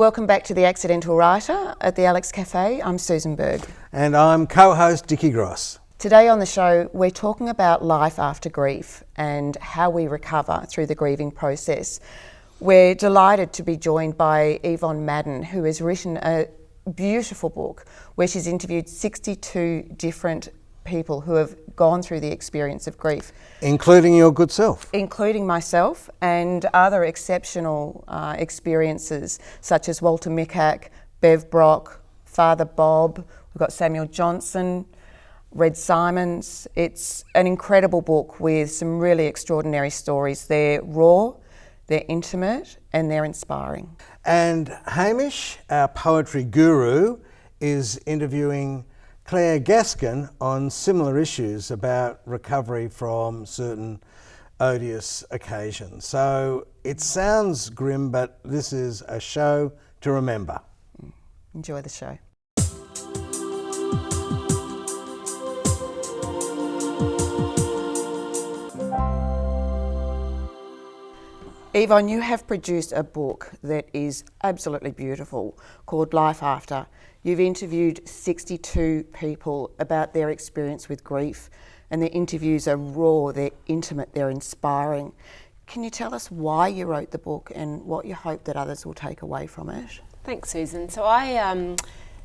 Welcome back to The Accidental Writer at the Alex Cafe. I'm Susan Berg. And I'm co-host Dickie Gross. Today on the show, we're talking about life after grief and how we recover through the grieving process. We're delighted to be joined by Evonne Madden, who has written a beautiful book where she's interviewed 62 different people who have gone through the experience of grief. Including your good self. Including myself and other exceptional experiences such as Walter Mikac, Bev Brock, Father Bob, we've got Samuel Johnson, Red Simons. It's an incredible book with some really extraordinary stories. They're raw, they're intimate, and they're inspiring. And Hamish, our poetry guru, is interviewing Claire Gaskin on similar issues about recovery from certain odious occasions. So it sounds grim, but this is a show to remember. Enjoy the show. Evonne, you have produced a book that is absolutely beautiful called Life After. You've interviewed 62 people about their experience with grief, and the interviews are raw, they're intimate, they're inspiring. Can you tell us why you wrote the book and what you hope that others will take away from it? Thanks, Susan. So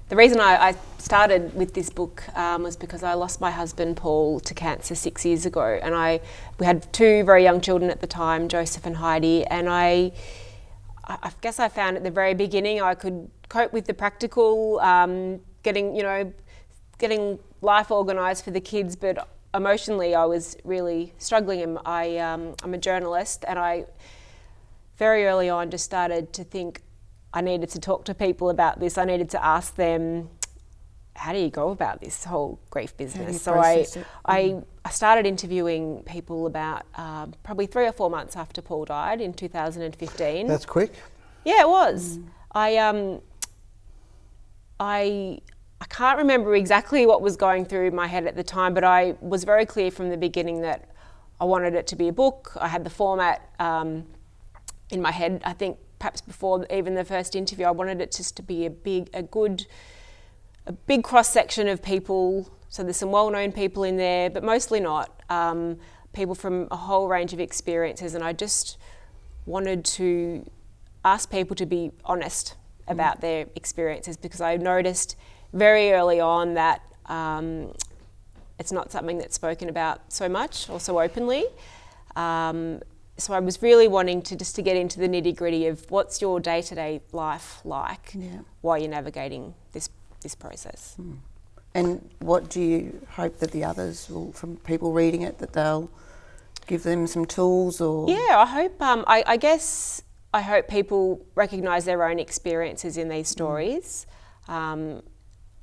the reason I started with this book was because I lost my husband Paul to cancer 6 years ago, and we had two very young children at the time, Joseph and Heidi, and I guess I found at the very beginning I could cope with the practical, getting life organised for the kids, but emotionally I was really struggling. And I'm a journalist, and I very early on just started to think I needed to talk to people about this. I needed to ask them, how do you go about this whole grief business? So I started interviewing people about probably 3 or 4 months after Paul died in 2015. That's quick. Yeah, it was. I can't remember exactly what was going through my head at the time, but I was very clear from the beginning that I wanted it to be a book. I had the format in my head. I think perhaps before even the first interview, I wanted it just to be a big cross-section of people. So there's some well-known people in there, but mostly not. People from a whole range of experiences, and I just wanted to ask people to be honest about their experiences, because I noticed very early on that it's not something that's spoken about so much or so openly. So I was really wanting to get into the nitty-gritty of what's your day-to-day life like while you're navigating this process. And what do you hope that the others will, from people reading it, that they'll give them some tools or? Yeah, I hope, I guess I hope people recognise their own experiences in these stories.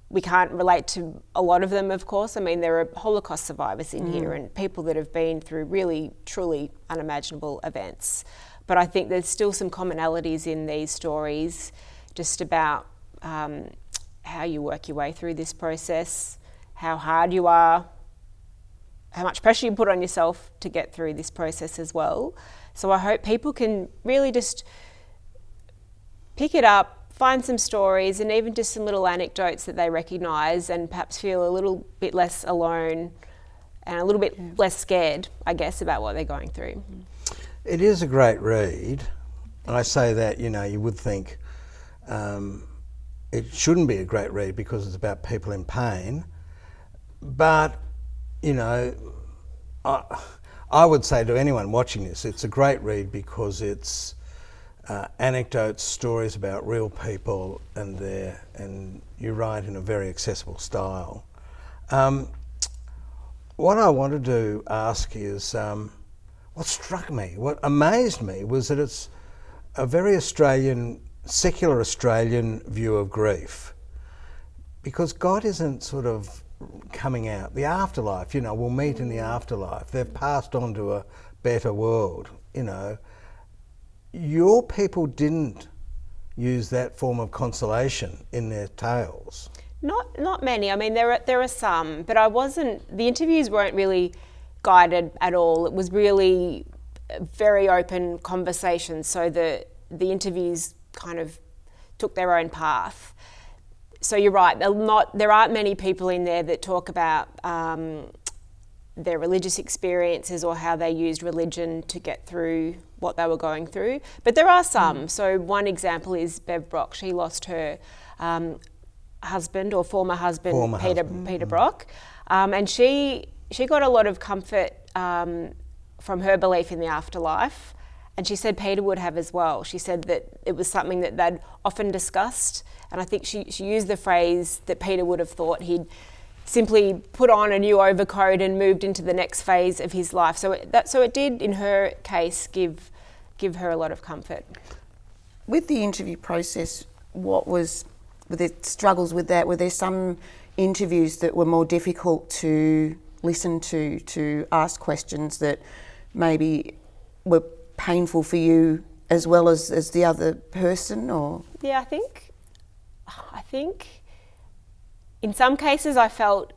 We can't relate to a lot of them, of course. I mean, there are Holocaust survivors in here and people that have been through really, truly unimaginable events. But I think there's still some commonalities in these stories just about how you work your way through this process, how hard you are, how much pressure you put on yourself to get through this process as well. So I hope people can really just pick it up, find some stories and even just some little anecdotes that they recognise, and perhaps feel a little bit less alone and a little bit less scared, I guess, about what they're going through. It is a great read. And I say that, you would think it shouldn't be a great read because it's about people in pain. But, I would say to anyone watching this, it's a great read because it's anecdotes, stories about real people, and you write in a very accessible style. What I wanted to ask is, what struck me, what amazed me, was that it's a very secular Australian view of grief, because God isn't sort of coming out. The afterlife, we'll meet in the afterlife. They've passed on to a better world, Your people didn't use that form of consolation in their tales. Not many. I mean, there are some, but the interviews weren't really guided at all. It was really a very open conversation. So the interviews kind of took their own path. So you're right, there aren't many people in there that talk about their religious experiences or how they used religion to get through what they were going through. But there are some. So one example is Bev Brock. She lost her husband or former husband, Peter Brock. And she got a lot of comfort from her belief in the afterlife. And she said Peter would have as well. She said that it was something that they'd often discussed. And I think she used the phrase that Peter would have thought he'd simply put on a new overcoat and moved into the next phase of his life. So it did, in her case, give her a lot of comfort. With the interview process, were there struggles with that? Were there some interviews that were more difficult to listen to ask questions that maybe were painful for you as well as the other person? Or yeah, I think in some cases I felt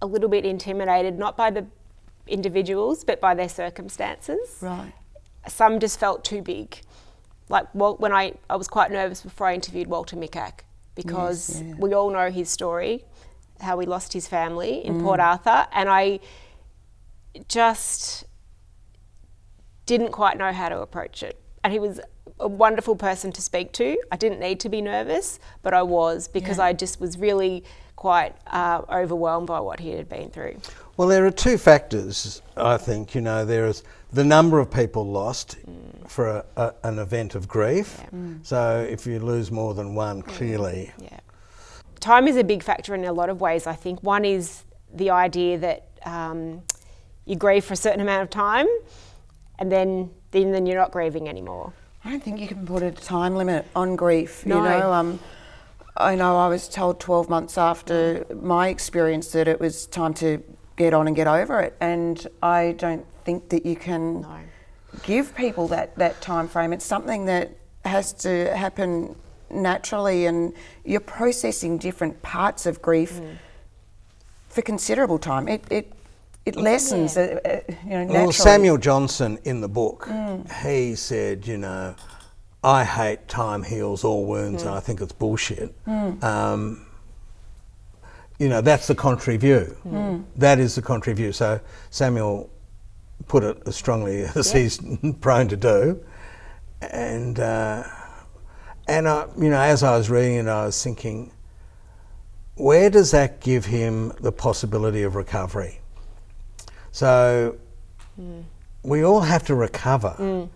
a little bit intimidated, not by the individuals but by their circumstances. Right. Some just felt too big. Like when I was quite nervous before I interviewed Walter Mikac, because we all know his story, how he lost his family in Port Arthur, and I just didn't quite know how to approach it. And he was a wonderful person to speak to. I didn't need to be nervous, but I was, because I just was really quite overwhelmed by what he had been through. Well, there are two factors, I think. There is the number of people lost for an event of grief. Yeah. So if you lose more than one, clearly. Yeah. Time is a big factor in a lot of ways, I think. One is the idea that you grieve for a certain amount of time and then you're not grieving anymore. I don't think you can put a time limit on grief. No. I know I was told 12 months after my experience that it was time to get on and get over it, and I don't think that you can give people that time frame. It's something that has to happen naturally, and you're processing different parts of grief for considerable time. It lessens, naturally. Well, Samuel Johnson in the book, he said, I hate time heals all wounds, and I think it's bullshit. That's the contrary view. That is the contrary view. So Samuel put it as strongly as he's prone to do. And as I was reading it, I was thinking, where does that give him the possibility of recovery? So we all have to recover.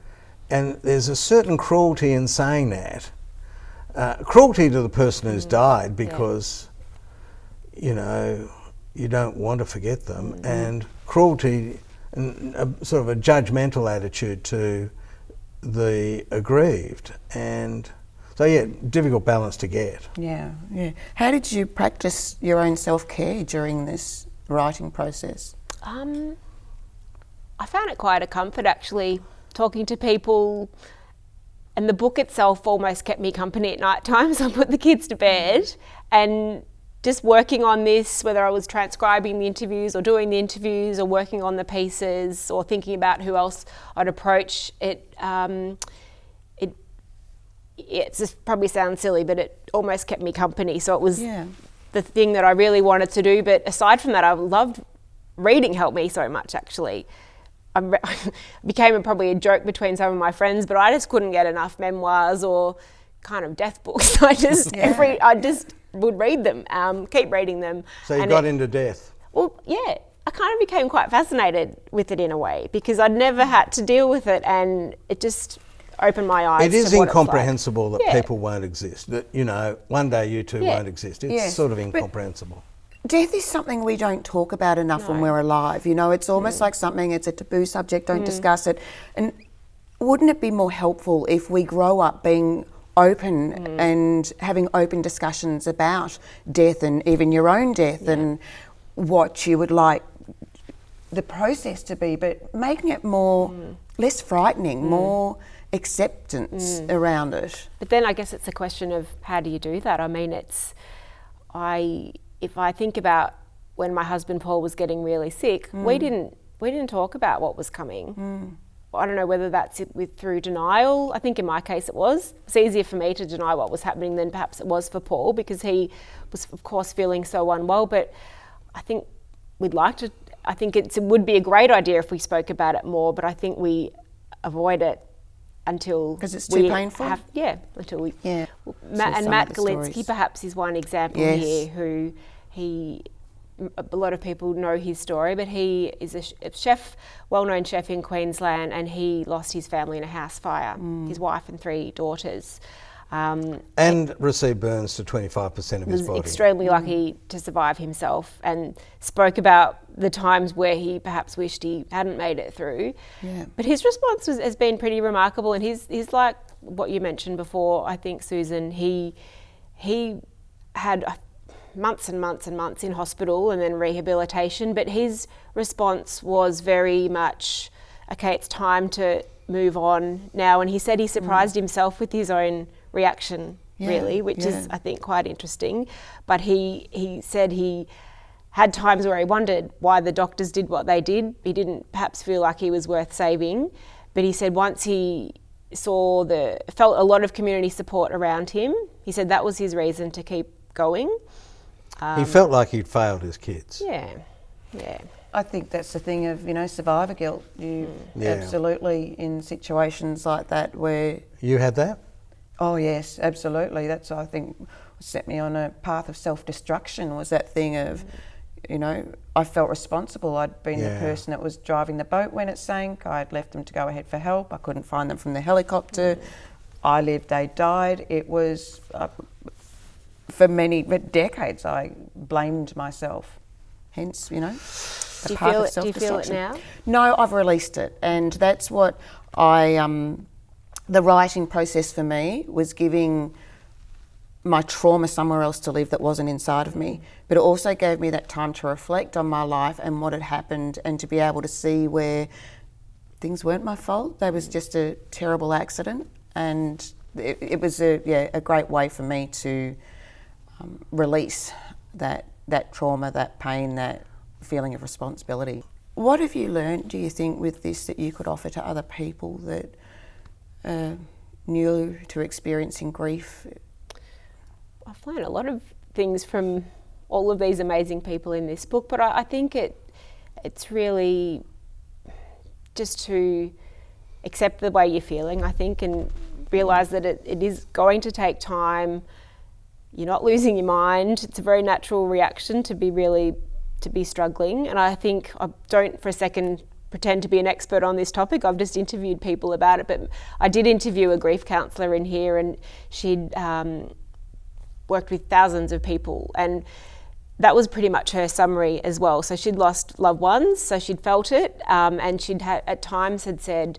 And there's a certain cruelty in saying that. Cruelty to the person who's died, because, you don't want to forget them, and cruelty and sort of a judgmental attitude to the aggrieved. And so, difficult balance to get. Yeah. How did you practice your own self-care during this writing process? I found it quite a comfort, actually, talking to people, and the book itself almost kept me company at night time, so I put the kids to bed, and just working on this, whether I was transcribing the interviews or doing the interviews or working on the pieces or thinking about who else I'd approach, it just probably sounds silly, but it almost kept me company. So it was the thing that I really wanted to do. But aside from that, I loved reading. Helped me so much, actually. Became probably a joke between some of my friends, but I just couldn't get enough memoirs or kind of death books. I just would read them, keep reading them. So you got into death? Well, yeah. I kind of became quite fascinated with it in a way, because I'd never had to deal with it, and it just opened my eyes. It is to what incomprehensible it's like. that people won't exist. That, one day you two won't exist. It's sort of incomprehensible. Death is something we don't talk about enough when we're alive. It's almost like something, it's a taboo subject, don't discuss it. And wouldn't it be more helpful if we grow up being open and having open discussions about death, and even your own death, and what you would like the process to be, but making it less frightening, more acceptance around it. But then I guess it's a question of how do you do that? I mean, if I think about when my husband Paul was getting really sick, we didn't talk about what was coming. I don't know whether that's through denial. I think in my case it was. It's easier for me to deny what was happening than perhaps it was for Paul, because he was, of course, feeling so unwell. But I think it would be a great idea if we spoke about it more, but I think we avoid it until... Because it's too painful? Until we... Yeah. Matt Galinsky perhaps is one example here, who a lot of people know his story, but he is a chef, well-known chef in Queensland, and he lost his family in a house fire, his wife and 3 daughters. And received burns to 25% of his body. Was extremely lucky to survive himself, and spoke about the times where he perhaps wished he hadn't made it through. Yeah. But his response has been pretty remarkable, and he's like what you mentioned before, I think, Susan. He had months and months and months in hospital and then rehabilitation, but his response was very much, okay, it's time to move on now. And he said he surprised himself with his own reaction, really, which is, I think, quite interesting. But he said he had times where he wondered why the doctors did what they did. He didn't perhaps feel like he was worth saving, but he said once he felt a lot of community support around him, he said that was his reason to keep going. He felt like he'd failed his kids. Yeah. I think that's the thing of, survivor guilt. You absolutely, in situations like that where... You had that? Oh yes, absolutely. That's, I think, what set me on a path of self-destruction, was that thing of, I felt responsible. I'd been the person that was driving the boat when it sank. I'd left them to go ahead for help. I couldn't find them from the helicopter. I lived, they died. It was... for many decades, I blamed myself. Hence, the path of self-destruction. Do you feel it now? No, I've released it, and that's what the writing process for me was giving my trauma somewhere else to live that wasn't inside of me. But it also gave me that time to reflect on my life and what had happened, and to be able to see where things weren't my fault. They was just a terrible accident, and it was a great way for me to release that trauma, that pain, that feeling of responsibility. What have you learned, do you think, with this that you could offer to other people that are new to experiencing grief? I've learned a lot of things from all of these amazing people in this book, but I think it's really just to accept the way you're feeling, I think, and realise that it is going to take time. You're not losing your mind. It's a very natural reaction to be struggling. And I think, I don't for a second pretend to be an expert on this topic. I've just interviewed people about it, but I did interview a grief counsellor in here, and she'd worked with thousands of people, and that was pretty much her summary as well. So she'd lost loved ones, so she'd felt it, and she'd at times had said,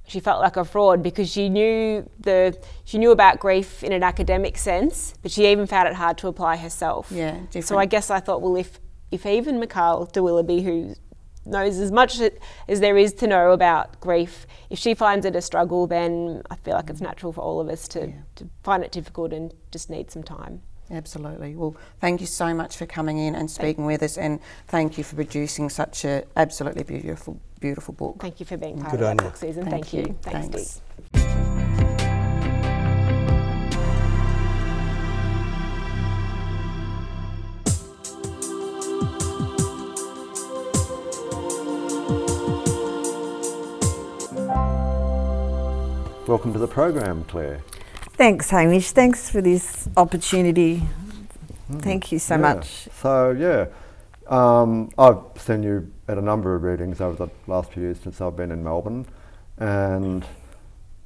she felt like a fraud because she knew about grief in an academic sense, but she even found it hard to apply herself. Yeah, different. So I guess I thought, well, if even Mikhail de Willoughby, who knows as much as there is to know about grief, if she finds it a struggle, then I feel like it's natural for all of us to find it difficult and just need some time. Absolutely. Well, thank you so much for coming in and speaking with us, and thank you for producing such a absolutely beautiful book. Thank you for being part of that book, Susan. Thank you. Thanks. Welcome to the program, Claire. Thanks, Hamish. Thanks for this opportunity. Thank you so much. So, I've seen you at a number of readings over the last few years since I've been in Melbourne, and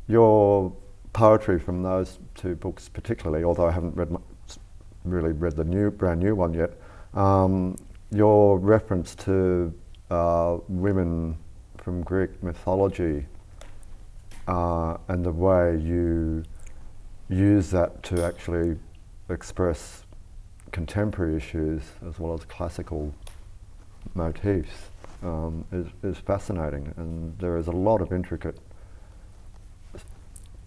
your poetry from those 2 books particularly, although I haven't really read the brand new one yet, your reference to women from Greek mythology and the way you use that to actually express contemporary issues as well as classical motifs is fascinating, and there is a lot of intricate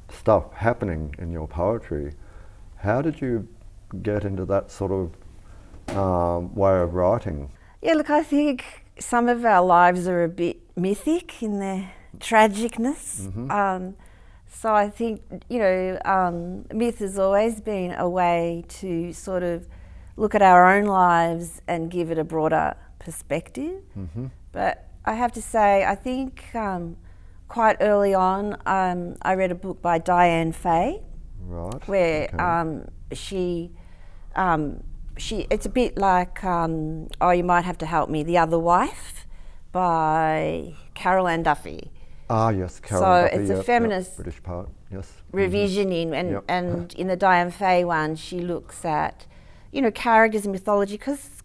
stuff happening in your poetry. How did you get into that sort of way of writing? Yeah, look, I think some of our lives are a bit mythic in tragicness. So I think, myth has always been a way to sort of look at our own lives and give it a broader perspective. But I have to say, I think quite early on, I read a book by Diane Fay, Right. where okay. it's a bit like Oh, You Might Have to Help Me, The Other Wife by Carol Ann Duffy. Ah, yes, Carol So Duffy, it's a yep, feminist British part, yes. revisioning, and in the Diane Fay one, she looks at, characters in mythology, because,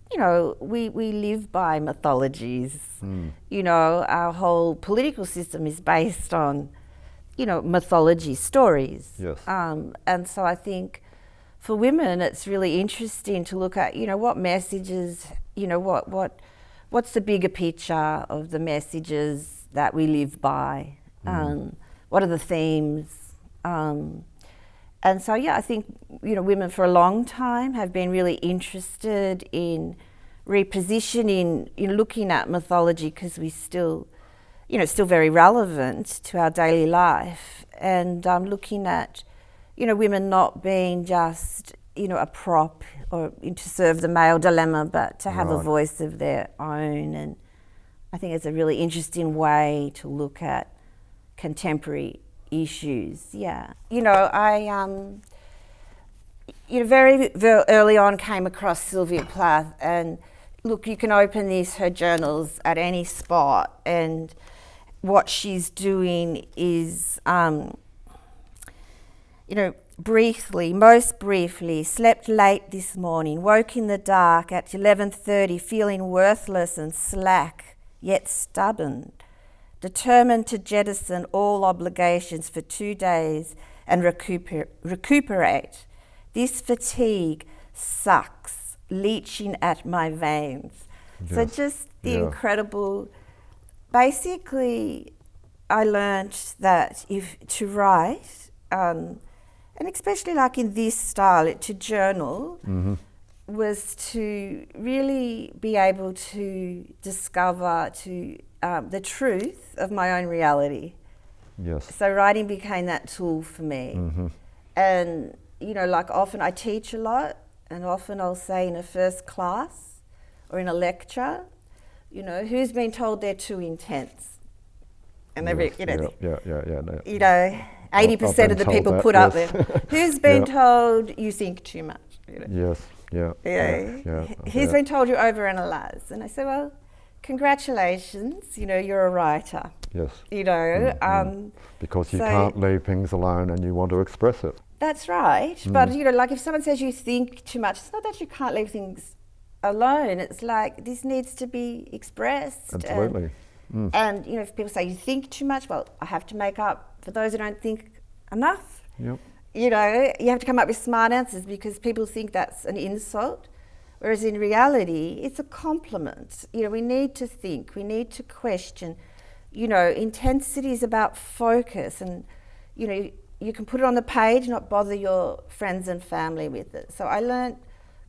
we live by mythologies. Our whole political system is based on, mythology stories. Yes. And so I think for women, it's really interesting to look at, what messages, what's the bigger picture of the messages that we live by? What are the themes? And so, I think, women for a long time have been really interested in repositioning, looking at mythology, because we still, still very relevant to our daily life, and looking at, women not being just, a prop or to serve the male dilemma, but to have a voice of their own. And I think it's a really interesting way to look at contemporary issues. I very early on came across Sylvia Plath, and look, you can open her journals at any spot, and what she's doing is most briefly, slept late this morning, woke in the dark at 11:30, feeling worthless and slack, yet stubborn, determined to jettison all obligations for 2 days and recuperate. This fatigue sucks, leaching at my veins. Yes. So just the incredible, basically, I learnt that to write, and especially like in this style, to journal, was to really be able to discover the truth of my own reality. Yes. So writing became that tool for me. And, often I teach a lot, and often I'll say in a first class or in a lecture, who's been told they're too intense? And Yes, every, no. 80% of the people that, put up yes. there. Who's been told you think too much? Yes, Who's been told you overanalyze? And I say, well, congratulations, you're a writer. Yes. So Because you can't leave things alone and you want to express it. That's right. But, like if someone says you think too much, it's not that you can't leave things alone. It's like this needs to be expressed. Absolutely. And, if people say you think too much, well, I have to make up for those who don't think enough. Yep. You have to come up with smart answers, because people think that's an insult, whereas in reality, it's a compliment. We need to think, we need to question. Intensity is about focus, and, you can put it on the page, not bother your friends and family with it. So I learned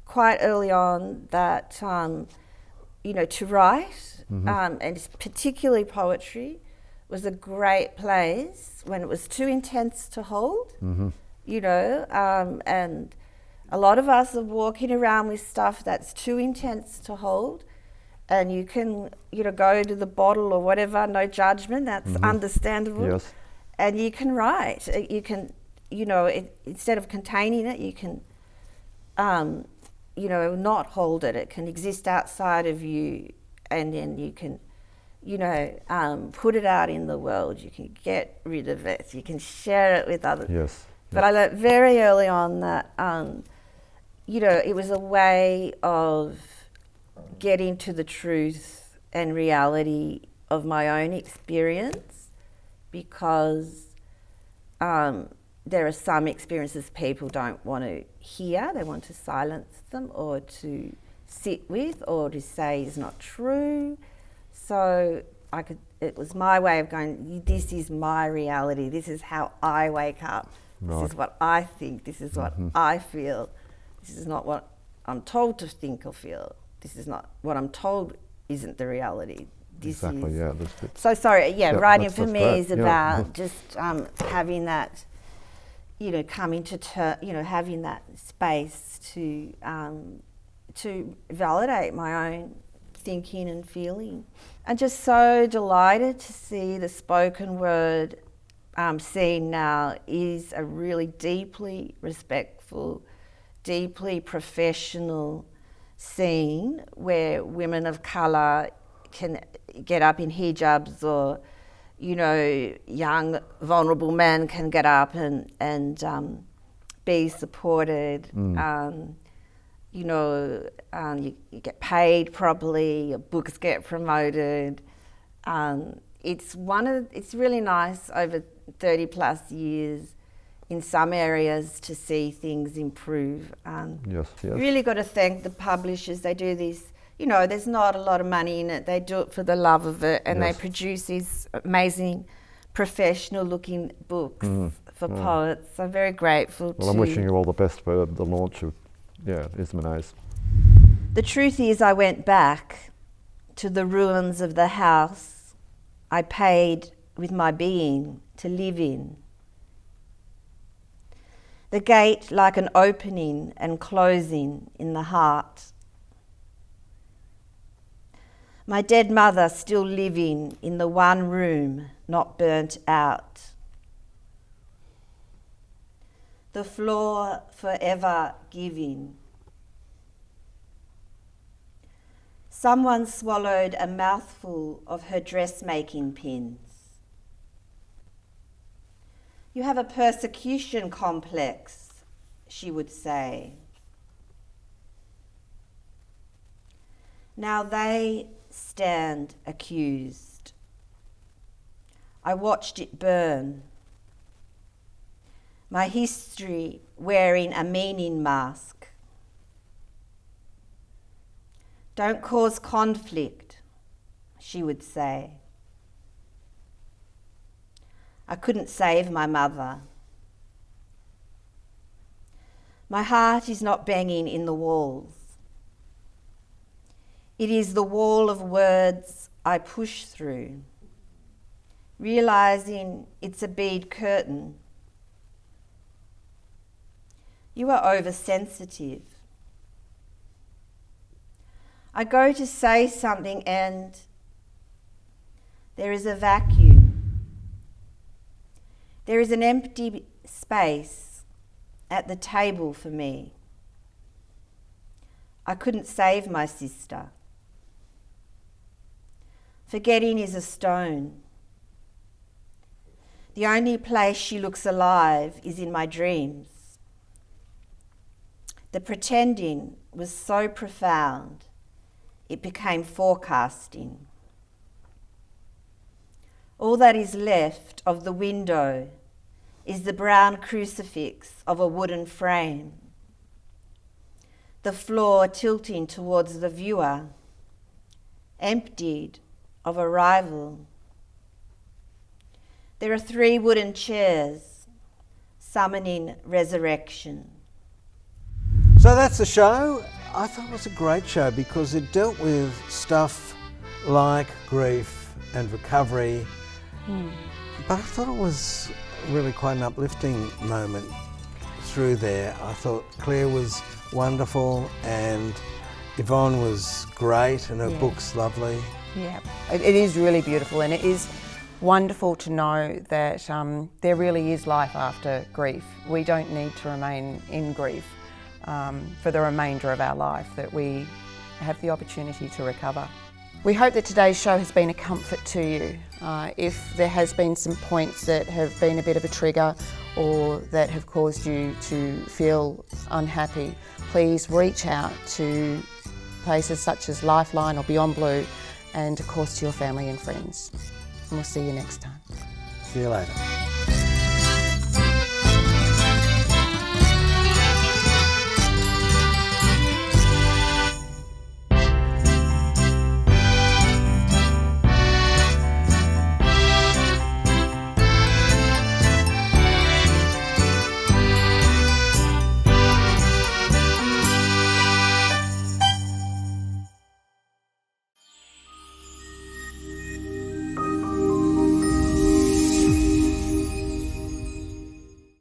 quite early on that, to write, and particularly poetry, was a great place when it was too intense to hold, and a lot of us are walking around with stuff that's too intense to hold, and you can, go to the bottle or whatever, no judgment, that's understandable. Yes. And you can write. You can, instead of containing it, you can, not hold it. It can exist outside of you, and then you can, put it out in the world. You can get rid of it. You can share it with others. Yes. But I learned very early on that, it was a way of getting to the truth and reality of my own experience, because there are some experiences people don't want to hear. They want to silence them, or to sit with, or to say is not true. So it was my way of going, this is my reality, this is how I wake up, this is what I think, this is what I feel, this is not what I'm told to think or feel, this is not what I'm told isn't the reality, exactly, is. yeah. That's good. So sorry, Yeah, writing for that's me great, is yeah. about just having that, coming to having that space to validate my own thinking and feeling. I'm just so delighted to see the spoken word scene now is a really deeply respectful, deeply professional scene where women of colour can get up in hijabs, or young vulnerable men can get up and be supported. You get paid properly, your books get promoted. It's really nice over 30 plus years in some areas to see things improve. Yes. Really got to thank the publishers. They do this, there's not a lot of money in it. They do it for the love of it, and Yes. they produce these amazing professional looking books for poets. I'm very grateful Well, I'm wishing you all the best for the launch of Ismanes. The truth is, I went back to the ruins of the house I paid with my being to live in. The gate like an opening and closing in the heart. My dead mother still living in the one room not burnt out. The floor forever giving. Someone swallowed a mouthful of her dressmaking pins. You have a persecution complex, she would say. Now they stand accused. I watched it burn. My history wearing a meaning mask. Don't cause conflict, she would say. I couldn't save my mother. My heart is not banging in the walls. It is the wall of words I push through, realizing it's a bead curtain. You are oversensitive. I go to say something and there is a vacuum. There is an empty space at the table for me. I couldn't save my sister. Forgetting is a stone. The only place she looks alive is in my dreams. The pretending was so profound, it became forecasting. All that is left of the window is the brown crucifix of a wooden frame, the floor tilting towards the viewer, emptied of arrival. There are 3 wooden chairs summoning resurrection. So that's the show. I thought it was a great show because it dealt with stuff like grief and recovery. But I thought it was really quite an uplifting moment through there. I thought Claire was wonderful and Evonne was great and her book's lovely. Yeah, it is really beautiful, and it is wonderful to know that there really is life after grief. We don't need to remain in grief for the remainder of our life, that we have the opportunity to recover. We hope that today's show has been a comfort to you. If there has been some points that have been a bit of a trigger or that have caused you to feel unhappy, please reach out to places such as Lifeline or Beyond Blue, and of course to your family and friends. And we'll see you next time. See you later.